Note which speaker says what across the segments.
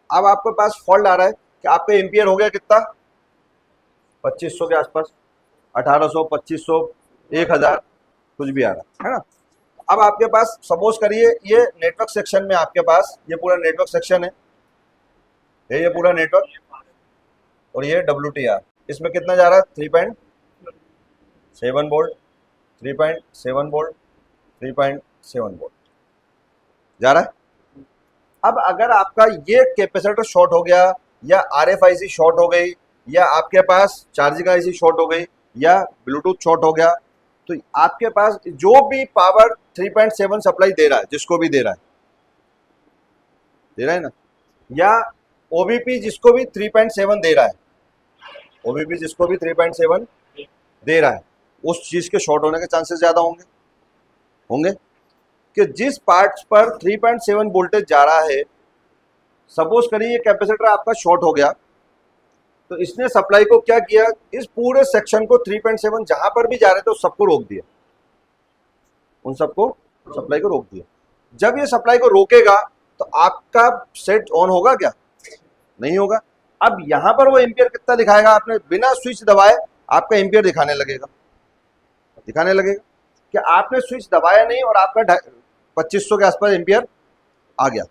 Speaker 1: अब आपके पास फॉल्ट आ रहा है कि आपका एम्पियर हो गया कितना, 2500 के आसपास, 1800, 2500, 1000, कुछ भी आ रहा है ना। अब आपके पास सपोज करिए ये नेटवर्क सेक्शन में आपके पास ये पूरा नेटवर्क सेक्शन है, ये पूरा नेटवर्क, और ये WTR, इसमें कितना जा रहा है, 3.7 वोल्ट, 3.7 वोल्ट, 3.7 वोल्ट जा रहा है। अब अगर आपका ये कैपेसिटर शॉर्ट हो गया, या RFIC शॉर्ट हो गई, या आपके पास चार्जिंग IC शॉर्ट हो गई, या ब्लूटूथ शॉर्ट हो गया, तो आपके पास जो भी पावर 3.7 सप्लाई दे रहा है, जिसको भी दे रहा है ना, या OBP जिसको भी 3.7 दे रहा है, OBP जिसको भी 3.7 दे रहा है, उस चीज के शॉर्ट होने के चांसेस ज्यादा होंगे कि जिस पार्ट पर 3.7 वोल्टेज जा रहा है, सपोज करिए ये कैपेसिटर आपका शॉर्ट हो गया, तो इसने सप्लाई को क्या किया, इस पूरे सेक्शन को 3.7 जहां पर भी जा रहे थे उस सबको रोक दिया, उन सबको सप्लाई को रोक दिया। जब ये सप्लाई को रोकेगा तो आपका सेट ऑन होगा क्या, नहीं होगा। अब यहां पर वो एम्पियर कितना दिखाएगा, आपने बिना स्विच दबाए आपका एम्पियर दिखाने लगेगा कि आपने स्विच दबाया नहीं और आपका 2500 के आसपास एम्पियर आ गया,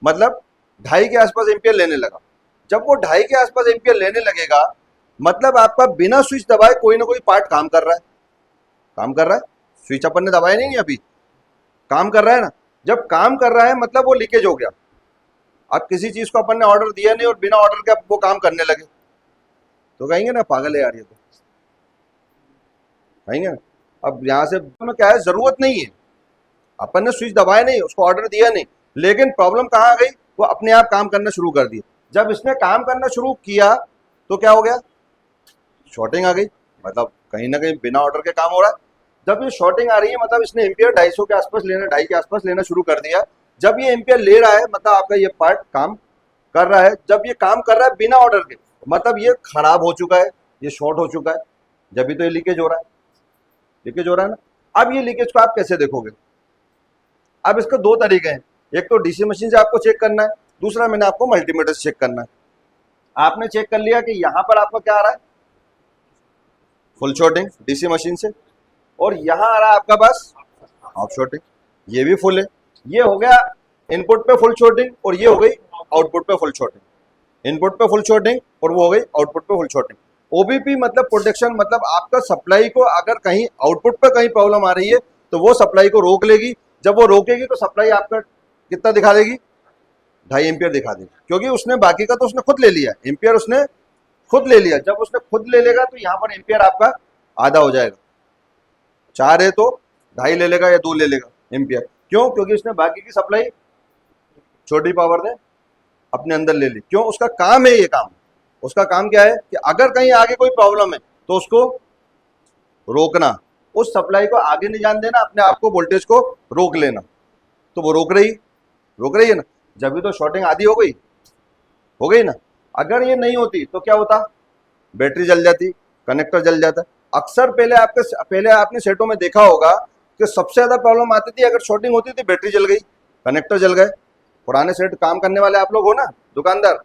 Speaker 1: मतलब 2.5 के आसपास एम्पियर लेने लगा। जब वो 2.5 के आसपास एम्पियर लेने लगेगा, मतलब आपका बिना स्विच दबाए कोई ना कोई पार्ट काम कर रहा है। स्विच अपन ने दबाया नहीं अभी, काम कर रहा है ना। जब काम कर रहा है मतलब वो लीकेज हो गया। अब किसी चीज को अपन ने ऑर्डर दिया नहीं और बिना ऑर्डर के वो काम करने लगे, तो कहेंगे ना पागल है यार ये, तो कहेंगे ना। अब यहाँ से क्या है, जरूरत नहीं है, अपन ने स्विच दबाया नहीं, उसको ऑर्डर दिया नहीं, लेकिन प्रॉब्लम कहाँ आ गई, वो अपने आप काम करना शुरू कर दिया। जब इसने काम करना शुरू किया तो क्या हो गया, शॉर्टिंग आ गई, मतलब कहीं ना कहीं बिना ऑर्डर के काम हो रहा है। जब ये शॉर्टिंग आ रही है मतलब इसने एम्पियर 250 के आसपास लेना, 2.5 के आसपास लेना शुरू कर दिया। जब ये एम्पियर ले रहा है मतलब आपका ये पार्ट काम कर रहा है। जब ये काम कर रहा है बिना ऑर्डर के, मतलब ये खराब हो चुका है, ये शॉर्ट हो चुका है, जब भी तो ये लीकेज हो रहा है ना। अब ये लीकेज को आप कैसे देखोगे, अब इसके दो तरीके हैं, एक तो डीसी मशीन से आपको चेक करना है, दूसरा मैंने आपको मल्टीमीटर से चेक करना है। आपने चेक कर लिया कि यहां पर आपका क्या आ रहा है, फुल शॉर्टिंग डीसी मशीन से, और यहां आ रहा है आपका पास हाफ शॉर्टिंग, ये भी फुल है। ये हो गया इनपुट पे फुल शॉर्टिंग और ये हो गई आउटपुट पे फुल शॉर्टिंग। इनपुट पे फुल शॉर्टिंग और वो हो गई आउटपुट पे फुल शॉर्टिंग। ओबीपी मतलब प्रोटेक्शन, मतलब आपका सप्लाई को अगर कहीं आउटपुट पे कहीं प्रॉब्लम आ रही है तो वो सप्लाई को रोक लेगी। जब वो रोकेगी तो सप्लाई आपका कितना दिखा देगी, 2.5 एम्पियर दिखा देगी, क्योंकि उसने बाकी का तो उसने खुद ले लिया, एम्पियर उसने खुद ले लिया। जब उसने खुद ले लेगा तो यहाँ पर एम्पियर आपका आधा हो जाएगा, 4 है तो 2.5 ले लेगा या 2 ले लेगा एम्पियर। क्यों, क्योंकि उसने बाकी की सप्लाई छोटी पावर ने अपने अंदर ले ली। क्यों, उसका काम है ये काम, उसका काम क्या है कि अगर कहीं आगे कोई प्रॉब्लम है तो उसको रोकना, उस सप्लाई को आगे नहीं जान देना, अपने आप को वोल्टेज को रोक लेना। तो वो रोक रही है ना, जब भी तो शॉर्टिंग आधी हो गई ना। अगर ये नहीं होती तो क्या होता, बैटरी जल जाती, कनेक्टर जल जाता। अक्सर पहले आपने सेटों में देखा होगा कि सबसे ज्यादा प्रॉब्लम आती थी अगर शॉर्टिंग होती थी, बैटरी जल गई, कनेक्टर जल गए। पुराने सेट काम करने वाले आप लोग हो ना, दुकानदार,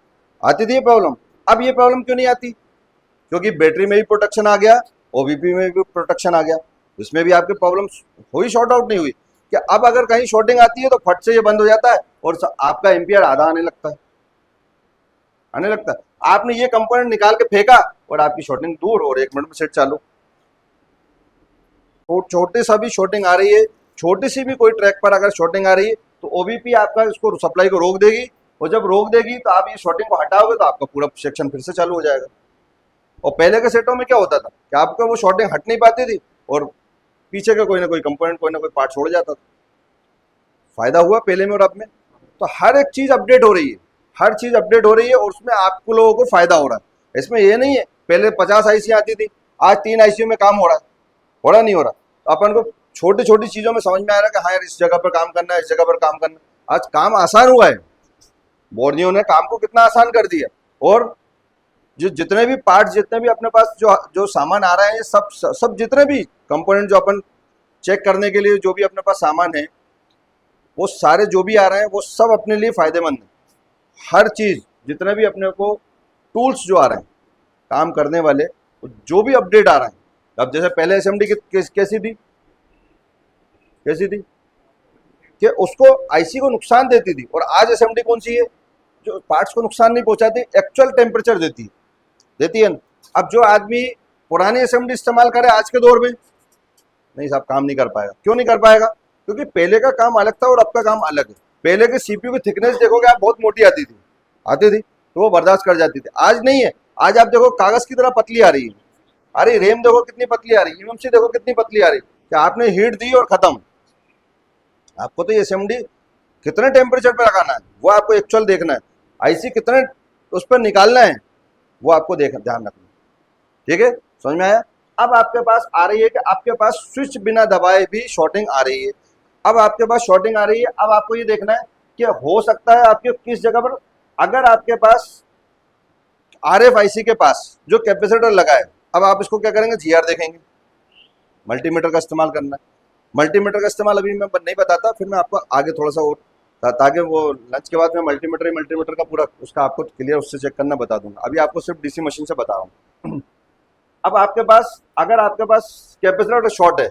Speaker 1: आती थी ये प्रॉब्लम। अब ये प्रॉब्लम क्यों नहीं आती, क्योंकि बैटरी में भी प्रोटेक्शन आ गया, ओबीपी में भी प्रोटेक्शन आ गया, इसमें भी आपकी प्रॉब्लम हुई, शॉर्ट आउट नहीं हुई। कि अब अगर कहीं शॉर्टिंग आती है तो फट से ये बंद हो जाता है और आपका एम्पियर आधा आने लगता है। आपने ये कंपोनेंट निकाल के फेंका और आपकी शॉर्टिंग दूर, और 1 मिनट में सेट चालू। तो छोटी सा भी शॉर्टिंग आ रही है, छोटी सी भी कोई ट्रैक पर अगर शॉर्टिंग आ रही है तो ओबीपी आपका इसको सप्लाई को रोक देगी, और जब रोक देगी तो आप ये शॉर्टिंग को हटाओगे तो आपका पूरा सेक्शन फिर से चालू हो जाएगा। और पहले के सेटों में क्या होता था कि आपका वो शॉर्टिंग हट नहीं पाती थी और पीछे का कोई ना कोई कंपोनेंट, कोई ना कोई पार्ट छोड़ जाता था। फायदा हुआ पहले में और अब में। तो हर एक चीज अपडेट हो रही है, हर चीज अपडेट हो रही है, और उसमें आपको लोगों को फायदा हो रहा है। इसमें ये नहीं है पहले 50 आईसी आती थी, आज 3 आईसी में काम हो रहा नहीं हो रहा। तो अपन को छोटी छोटी चीजों में समझ में आ रहा है कि हाँ यार इस जगह पर काम करना है, इस जगह पर काम करना है। आज काम आसान हुआ है, बोर्नियो ने काम को कितना आसान कर दिया। और जो जितने भी पार्ट्स, जितने भी अपने पास जो सामान आ रहा है, सब जितने भी कंपोनेंट जो अपन चेक करने के लिए जो भी अपने पास सामान है, वो सारे जो भी आ रहे हैं वो सब अपने लिए फायदेमंद है। हर चीज़, जितने भी अपने को टूल्स जो आ रहे हैं काम करने वाले, जो भी अपडेट आ रहे हैं, अब जैसे पहले एसएमडी कैसी थी कि उसको आईसी को नुकसान देती थी, और आज एसएमडी कौन सी है जो पार्ट्स को नुकसान नहीं पहुंचाती, एक्चुअल टेम्परेचर देती है ना। अब जो आदमी पुरानी एसएमडी इस्तेमाल करे आज के दौर में, नहीं साहब काम नहीं कर पाएगा। क्यों नहीं कर पाएगा? क्योंकि पहले का काम अलग था और अब का काम अलग है। पहले के सीपीयू की थिकनेस देखोगे आप, बहुत मोटी आती थी तो वो बर्दाश्त कर जाती थी। आज नहीं है, आज आप देखो कागज की तरह पतली आ रही है। अरे रैम देखो कितनी पतली आ रही है, यूएमसी देखो कितनी पतली आ रही है। कि आपने हीट दी और खत्म। आपको तो ये एसएमडी कितने टेम्परेचर पे लगाना है वो आपको एक्चुअल देखना है, आईसी कितने उस पर निकालना है वो आपको ध्यान रखना है। ठीक है, समझ में आया? अब आपके पास आ रही है कि आपके पास स्विच बिना दबाए भी शॉर्टिंग आ रही है। अब आपके पास शॉर्टिंग आ रही है, अब आपको ये देखना है कि हो सकता है आपके किस जगह पर, अगर आपके पास RFIC के पास जो कैपेसिटर लगा है, अब आप इसको क्या करेंगे, जीआर देखेंगे, मल्टीमीटर का इस्तेमाल करना है। मल्टीमीटर का इस्तेमाल अभी मैं नहीं बताता, फिर मैं आपको आगे थोड़ा सा और, ताकि वो लंच के बाद मैं मल्टीमीटर का पूरा उसका आपको क्लियर उससे चेक करना बता दूंगा। अभी आपको सिर्फ डीसी मशीन से बता रहा हूँ। अब आपके पास, अगर आपके पास कैपेसिटर शॉर्ट है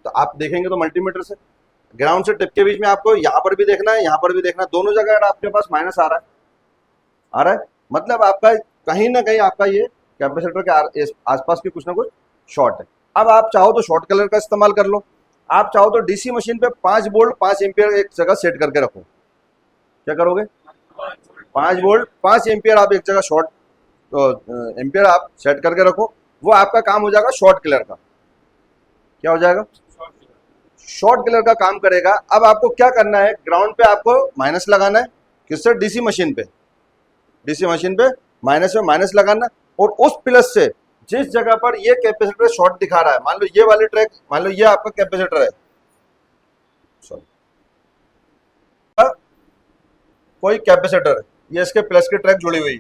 Speaker 1: तो आप देखेंगे तो मल्टीमीटर से, ग्राउंड से टिप के बीच में आपको यहाँ पर भी देखना है, यहाँ पर भी देखना है, दोनों जगह अगर आपके पास माइनस आ रहा है मतलब आपका कहीं ना कहीं आपका ये कैपेसिटर के आसपास की कुछ ना कुछ शॉर्ट है। अब आप चाहो तो शॉर्ट कलर का इस्तेमाल कर लो, आप चाहो तो डीसी मशीन पे 5 वोल्ट 5 एम्पियर एक जगह सेट करके रखो। क्या करोगे? 5 वोल्ट 5 एम्पियर आप एक जगह शॉर्ट एम्पियर आप सेट करके रखो, वो आपका काम हो जाएगा शॉर्ट किलर का। क्या हो जाएगा? शॉर्ट किलर का काम करेगा। अब आपको क्या करना है, ग्राउंड पे आपको माइनस लगाना है, किससे? डीसी मशीन पे माइनस में माइनस लगाना, और उस प्लस से जिस जगह पर ये कैपेसिटर शॉर्ट दिखा रहा है, मान लो ये वाली ट्रैक, मान लो ये आपका कैपेसिटर है, कोई कैपेसिटर है, ये इसके प्लस की ट्रैक जुड़ी हुई है,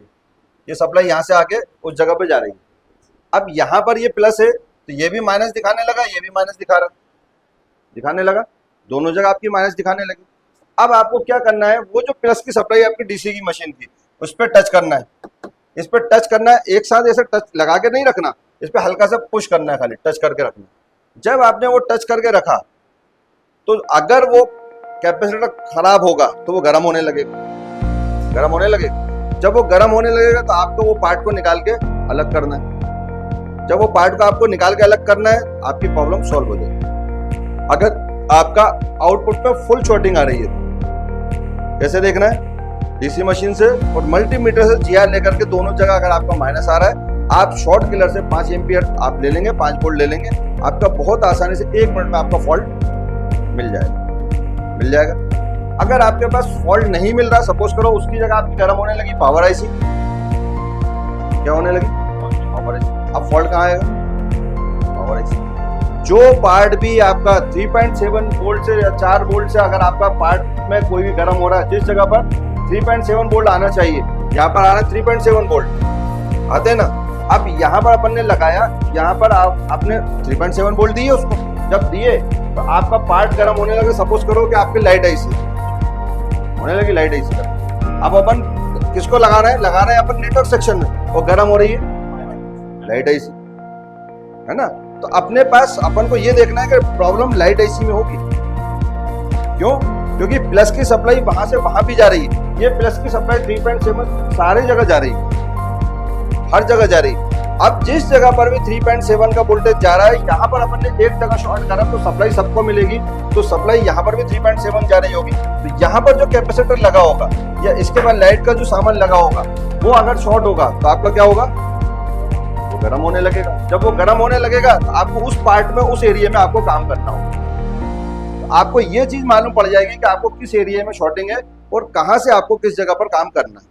Speaker 1: ये सप्लाई यहां से आके उस जगह पे जा रही है। अब यहां पर ये प्लस है तो ये भी माइनस दिखाने लगा, ये भी माइनस दिखाने लगा, दोनों जगह आपकी माइनस दिखाने लगी। अब आपको क्या करना है, वो जो प्लस की सप्लाई आपकी डीसी की मशीन थी उस पर टच करना है, इस पर टच करना है, एक साथ ऐसे टच लगा के नहीं रखना, इस पर हल्का सा पुश करना है, खाली टच करके रखना। जब आपने वो टच करके रखा तो अगर वो कैपेसिटर खराब होगा तो वो गर्म होने लगेगा। जब वो गर्म होने लगेगा तो आपको वो पार्ट को निकाल के अलग करना है। जब वो पार्ट को आपको निकाल के अलग करना है, आपकी प्रॉब्लम सॉल्व हो जाएगी। अगर आपका आउटपुट पे फुल शॉर्टिंग आ रही है तो कैसे देखना है, डीसी मशीन से और मल्टीमीटर से जीआर लेकर के दोनों जगह अगर आपका माइनस आ रहा है, आप शॉर्ट किलर से 5 एम्पियर आप ले लेंगे, 5 वोल्ट ले लेंगे, आपका बहुत आसानी से 1 मिनट में आपका फॉल्ट मिल जाएगा। अगर आपके पास फॉल्ट नहीं मिल रहा, सपोज करो उसकी जगह आपकी गर्म होने लगी पावर आईसी, क्या होने लगी? Power IC. अब फॉल्ट कहाँ आएगा? Power IC. जो पार्ट भी आपका 3.7 वोल्ट से या 4 वोल्ट से अगर आपका पार्ट में कोई भी गर्म हो रहा है, जिस जगह पर 3.7 वोल्ट आना चाहिए, यहाँ पर आ रहा है 3.7 वोल्ट आते हैं ना। अब यहाँ पर अपन ने लगाया, यहाँ पर आपने 3.7 वोल्ट दिए उसको, जब दिए तो आपका पार्ट गर्म होने लगे। सपोज करो कि आपकी लाइट आईसी होने लगी, लाइट आईसी का अब अपन किसको लगा रहे हैं अपन नेटवर्क सेक्शन में, और गर्म हो रही है लाइट आईसी, है ना। तो अपने पास अपन को ये देखना है कि प्रॉब्लम लाइट आईसी में होगी। क्यों? क्योंकि प्लस की सप्लाई वहां से वहां भी जा रही है, ये प्लस की सप्लाई 3.7 सारी जगह जा रही है, हर जगह जा रही है। अब जिस जगह पर भी 3.7 का वोल्टेज जा रहा है, यहाँ पर अपन ने एक जगह शॉर्ट करा तो सप्लाई सबको मिलेगी, तो सप्लाई यहाँ पर भी 3.7 जा रही होगी। तो यहाँ पर जो कैपेसिटर लगा होगा या इसके बाद लाइट का जो सामान लगा होगा, वो अगर शॉर्ट होगा तो आपका क्या होगा? वो गर्म होने लगेगा। जब वो गर्म होने लगेगा तो आपको उस पार्ट में, उस एरिया में आपको काम करना होगा। तो आपको ये चीज मालूम पड़ जाएगी कि आपको किस एरिया में शॉर्टिंग है और कहाँ से आपको किस जगह पर काम करना है।